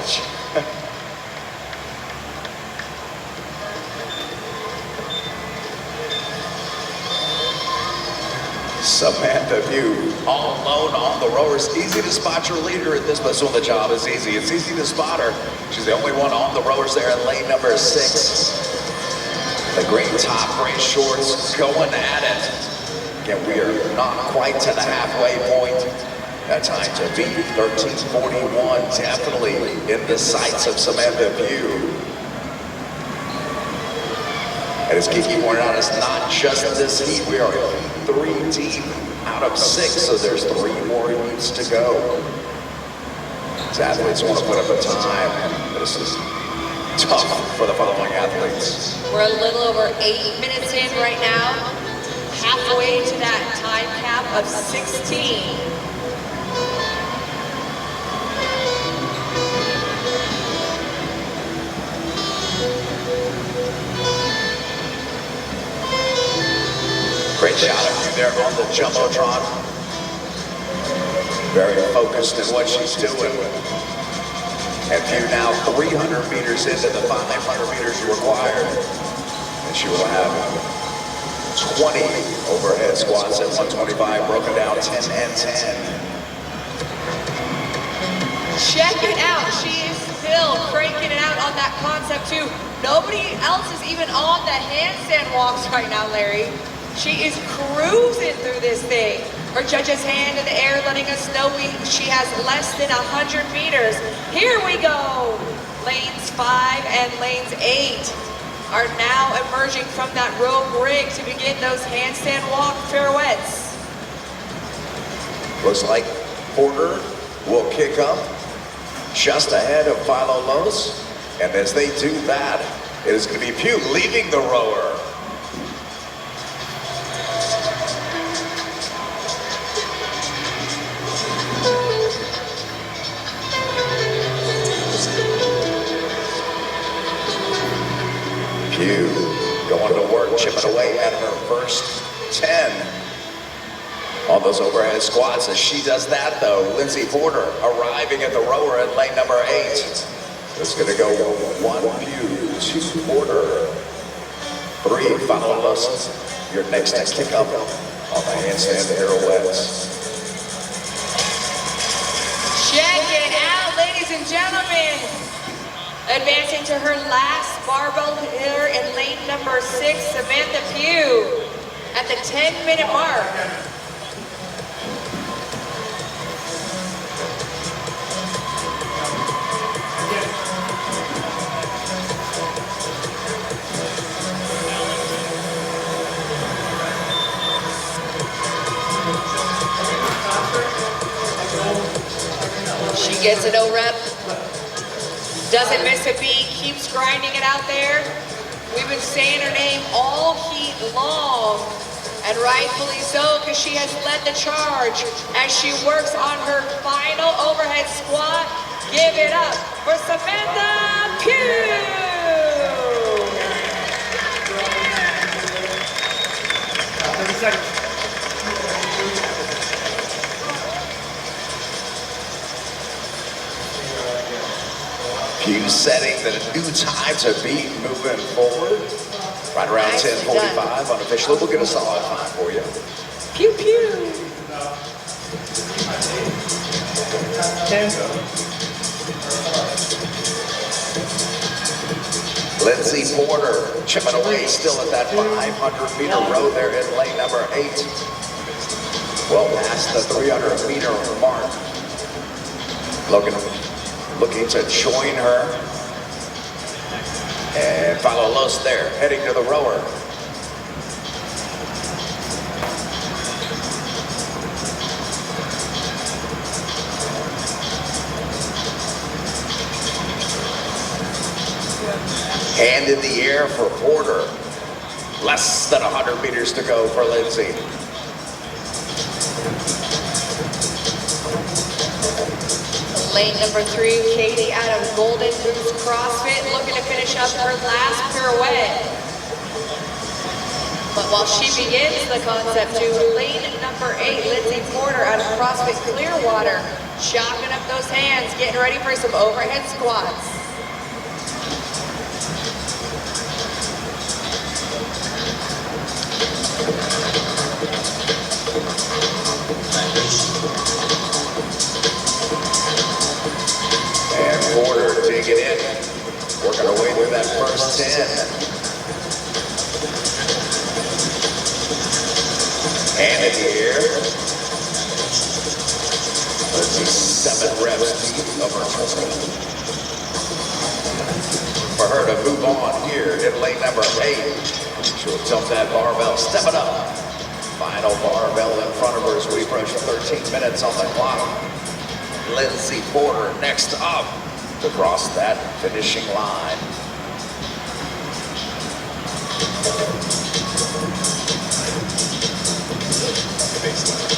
college. Samantha Pugh, all alone on the rowers. Easy to spot your leader at this, but so the job is easy. It's easy to spot her. She's the only one on the rowers there in lane number 6. The green top, green shorts, going at it. Again, we are not quite to the halfway point. That time to beat 13:41, definitely in the sights of Samantha Pugh. And as Kiki pointed out, it's not just this heat. We are 3 deep out of 6, so there's 3 more heats to go. These athletes want to put up a time, and this is tough for the following athletes. We're a little over 8 minutes in right now, halfway to that time cap of 16. Great shot of you there on the Jumbotron. Very focused in what she's doing. And Pugh now 300 meters into the 500 meters required. And she will have 20 overhead squats at 125, broken down 10 and 10. Check it out. She is still cranking it out on that concept too. Nobody else is even on the handstand walks right now, Larry. She is cruising through this thing. Her judge's hand in the air letting us know she has less than 100 meters. Here we go. Lanes 5 and lanes 8 are now emerging from that rogue rig to begin those handstand walk pirouettes. Looks like Porter will kick up just ahead of Philo Los. And as they do that, it is going to be Pugh leading the rower. Pugh going to work, chipping away at her first 10 on those overhead squats. As she does that though, Lindsay Porter arriving at the rower at lane number 8. It's going to go 1 Pugh, 2 Porter, 3 Philo Los. Your next kick up on the handstand pirouettes. Check it out, ladies and gentlemen. Advancing to her last barbell here in lane number 6, Samantha Pugh at the 10-minute mark. She gets a no rep. Doesn't miss a beat, keeps grinding it out there. We've been saying her name all heat long, and rightfully so, because she has led the charge as she works on her final overhead squat. Give it up for Samantha Pugh! Pugh setting the new time to beat moving forward. Right around 10:45 unofficially. We'll get a solid time for you. Pew pew. 10. Lindsay Porter chipping away still at that 500-meter row there in lane number 8. Well past the 300-meter mark. Looking to join her. And Philo Los there, heading to the rower. Hand in the air for Porter. Less than 100 meters to go for Lindsay. Lane number 3, Katie out of Golden Boots CrossFit, looking to finish up her last pirouette. But while she begins the concept to lane number 8, Lindsay Porter out of CrossFit Clearwater, chopping up those hands, getting ready for some overhead squats. And Porter digging in, working her way through that first 10. And in the air. Let's see, 7 reps deep of her total. For her to move on here in lane number 8. She'll dump that barbell, step it up. Final barbell in front of her as we approach 13 minutes on the clock. Lindsay Porter next up to cross that finishing line.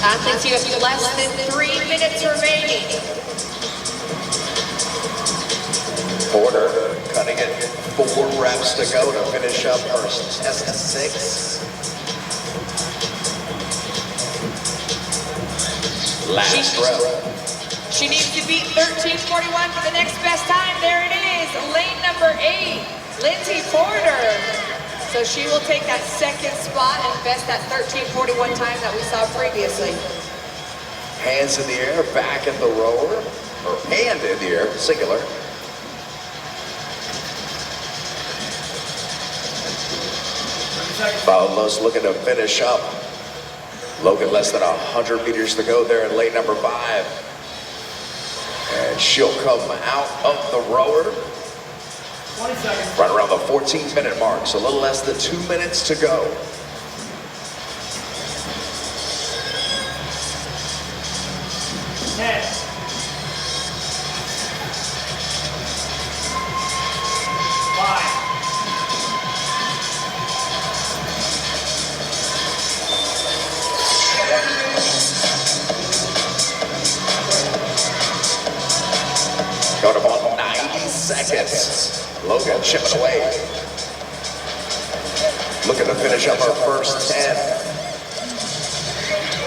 Athletes, you have less than 3 minutes remaining. Porter cutting it 4 reps to go to finish up her test 6. Last rep. She needs to beat 13:41 for the next best time. There it is, lane number 8, Lindsay Porter. So she will take that second spot and best that 13:41 time that we saw previously. Hands in the air, back in the rower, or hand in the air, singular. Paulos looking to finish up. Logan less than 100 meters to go there in lane number 5. And she'll come out of the rower. 20 seconds. Right around the 14-minute mark, so a little less than 2 minutes to go. Ten. 5. Got about 90 seconds. Logan chipping away. Looking to finish up our first 10.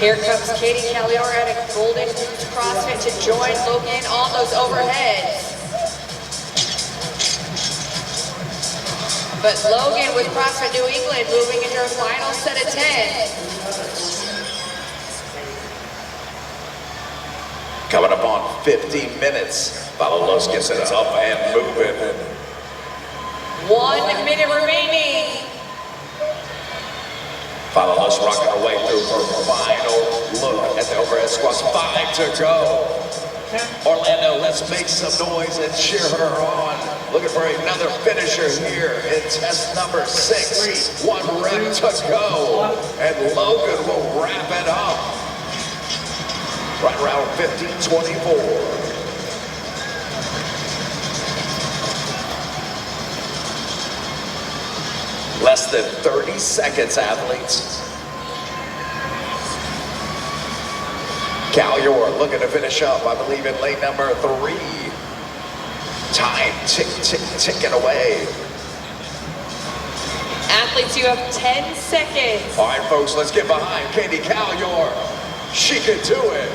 Here comes Katie Calorie out of Golden Goose CrossFit to join Logan on those overheads. But Logan with CrossFit New England moving into her final set of 10. Coming up on 15 minutes. Paulos gets it up and moving. 1 minute remaining. Paulos rocking her way through her final look at the overhead squats. 5 to go. Orlando, let's make some noise and cheer her on. Looking for another finisher here in test number 6. 1 rep to go. And Logan will wrap it up. Right around 15:24. Less than 30 seconds, athletes. Calorie looking to finish up, I believe, in lane number 3. Time ticking away. Athletes, you have 10 seconds. All right, folks, let's get behind Katie Calorie. She can do it.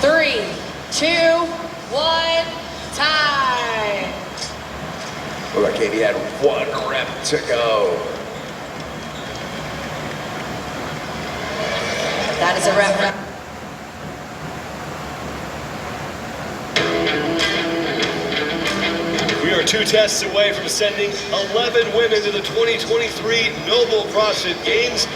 3, 2, 1, time. Look like Katie had 1 rep to go. That is a rep. We are 2 tests away from sending 11 women to the 2023 Noble CrossFit Games.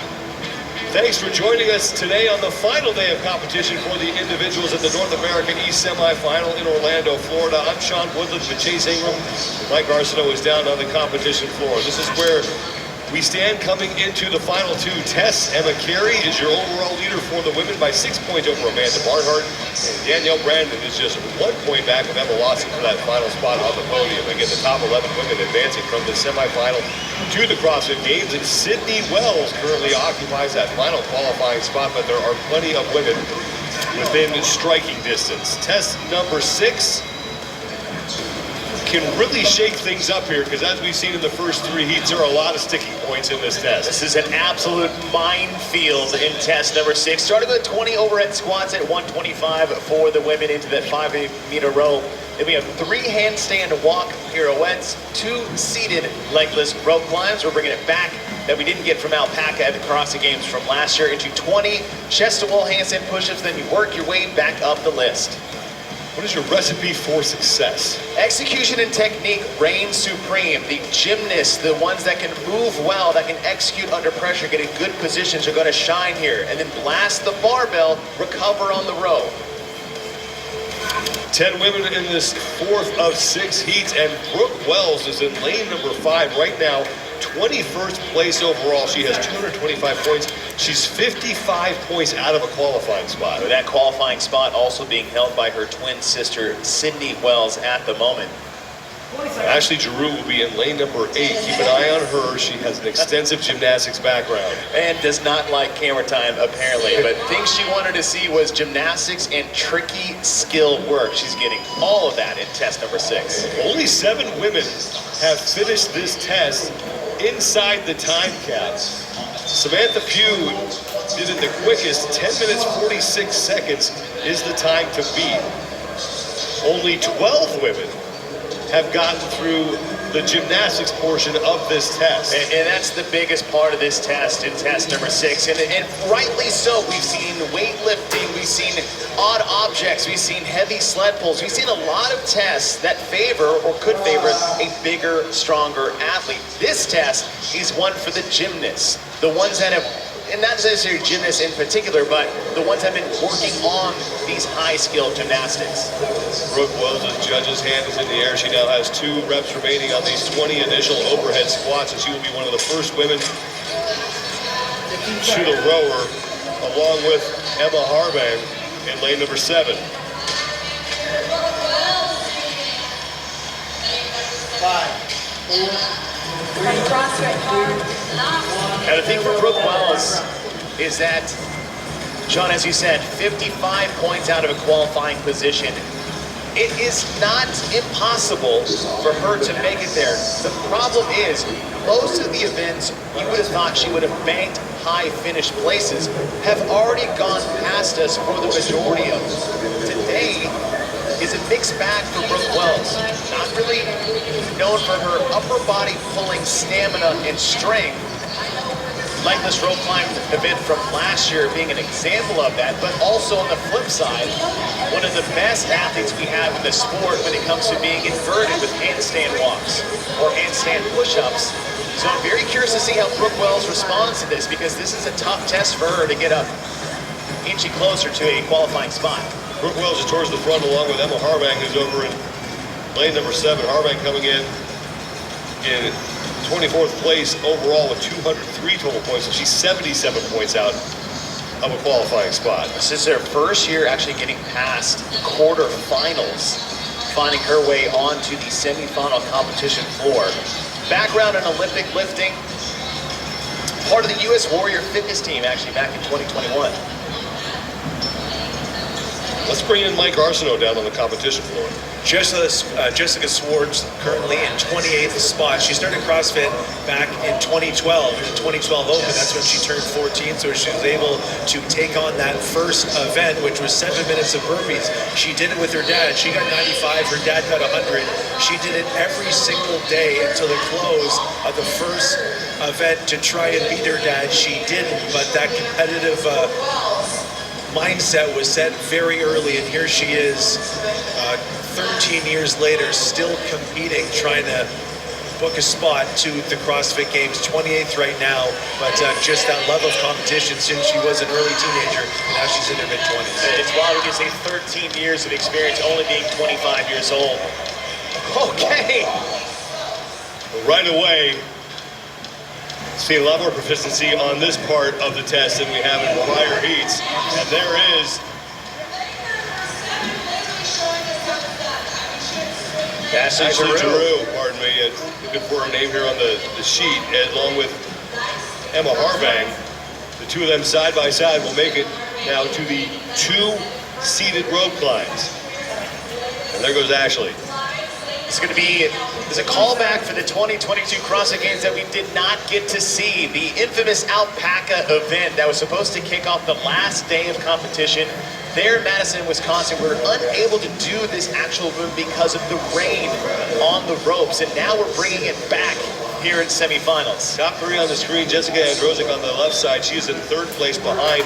Thanks for joining us today on the final day of competition for the individuals at the North American East semifinal in Orlando, Florida. I'm Sean Woodland with Chase Ingram. Mike Arsenault is down on the competition floor. This is where we stand coming into the final 2 tests. Emma Carey is your overall leader for the women by 6 points over Amanda Barnhart. And Danielle Brandon is just 1 point back of Emma Watson for that final spot on the podium. Again, the top 11 women advancing from the semifinal to the CrossFit Games. And Sydney Wells currently occupies that final qualifying spot, but there are plenty of women within striking distance. Test number 6. can really shake things up here, because as we've seen in the first 3 heats, there are a lot of sticky points in this test. This is an absolute minefield in test number 6. Starting with 20 overhead squats at 125 for the women into that 5-meter row. Then we have 3 handstand walk pirouettes, 2 seated legless rope climbs. We're bringing it back that we didn't get from Alpaca at the CrossFit Games from last year into 20 chest-to-wall handstand push-ups. Then you work your way back up the list. What is your recipe for success? Execution and technique reign supreme. The gymnasts, the ones that can move well, that can execute under pressure, get in good positions, are going to shine here. And then blast the barbell, recover on the row. 10 women in this 4th of 6 heats, and Brooke Wells is in lane number 5 right now. 21st place overall. She has 225 points. She's 55 points out of a qualifying spot. That qualifying spot also being held by her twin sister, Sydney Wells, at the moment. Ashley Giroux will be in lane number 8. Keep an eye on her. She has an extensive gymnastics background. And does not like camera time, apparently. But things she wanted to see was gymnastics and tricky skill work. She's getting all of that in test number 6. Only 7 women have finished this test inside the time cap. Samantha Pugh did it the quickest. 10 minutes 46 seconds is the time to beat. Only 12 women have gotten through the gymnastics portion of this test. And that's the biggest part of this test in test number 6. And rightly so. We've seen weightlifting, we've seen odd objects, we've seen heavy sled pulls. We've seen a lot of tests that favor or could favor a bigger, stronger athlete. This test is one for the gymnasts, the ones that have, and not necessarily gymnasts in particular, but the ones that have been working on these high-skill gymnastics. Brooke Wells' judge's hand is in the air. She now has 2 reps remaining on these 20 initial overhead squats, and she will be one of the first women to the rower, along with Emma Harbang in lane number 7. 5, 4, 3, And the thing for Brooke Wells is that, John, as you said, 55 points out of a qualifying position. It is not impossible for her to make it there. The problem is, most of the events you would have thought she would have banked high finish places have already gone past us for the majority of them. Today is a mixed bag for Brooke Wells. Not really known for her upper body pulling stamina and strength. Legless rope climb event from last year being an example of that, but also on the flip side, one of the best athletes we have in the sport when it comes to being inverted with handstand walks or handstand push-ups. So I'm very curious to see how Brooke Wells responds to this, because this is a tough test for her to get up inching closer to a qualifying spot. Brooke Wells is towards the front along with Emma Harbang, who's over in lane number 7. Harbang coming in 24th place overall with 203 total points, and she's 77 points out of a qualifying spot. This is her first year actually getting past quarterfinals, finding her way onto the semifinal competition floor. Background in Olympic lifting, part of the U.S. Warrior Fitness team actually back in 2021. Let's bring in Mike Arsenault down on the competition floor. Jessica Swartz currently in 28th spot. She started CrossFit back in 2012, in the 2012 Open. That's when she turned 14, so she was able to take on that first event, which was 7 minutes of burpees. She did it with her dad. She got 95, her dad got 100. She did it every single day until the close of the first event to try and beat her dad. She didn't, but that competitive mindset was set very early, and here she is 13 years later, still competing, trying to book a spot to the CrossFit Games. 28th right now, but just that level of competition since she was an early teenager, and now she's in her mid-20s. It's wild we can say 13 years of experience, only being 25 years old. Okay. Right away, see a lot more proficiency on this part of the test than we have in prior heats. And there is Ashley Giroux, pardon me, looking for her name here on the sheet, along with Emma Harbang. The two of them side by side will make it now to the 2 seated rope climbs. And there goes Ashley. It's going to be, there's a callback for the 2022 CrossFit Games that we did not get to see. The infamous Alpaca event that was supposed to kick off the last day of competition there in Madison, Wisconsin. We were unable to do this actual move because of the rain on the ropes, and now we're bringing it back here in semifinals. Top three on the screen, Jessica Androsic on the left side. She's in third place behind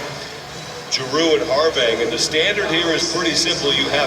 Giroux and Harvang, and the standard here is pretty simple. You have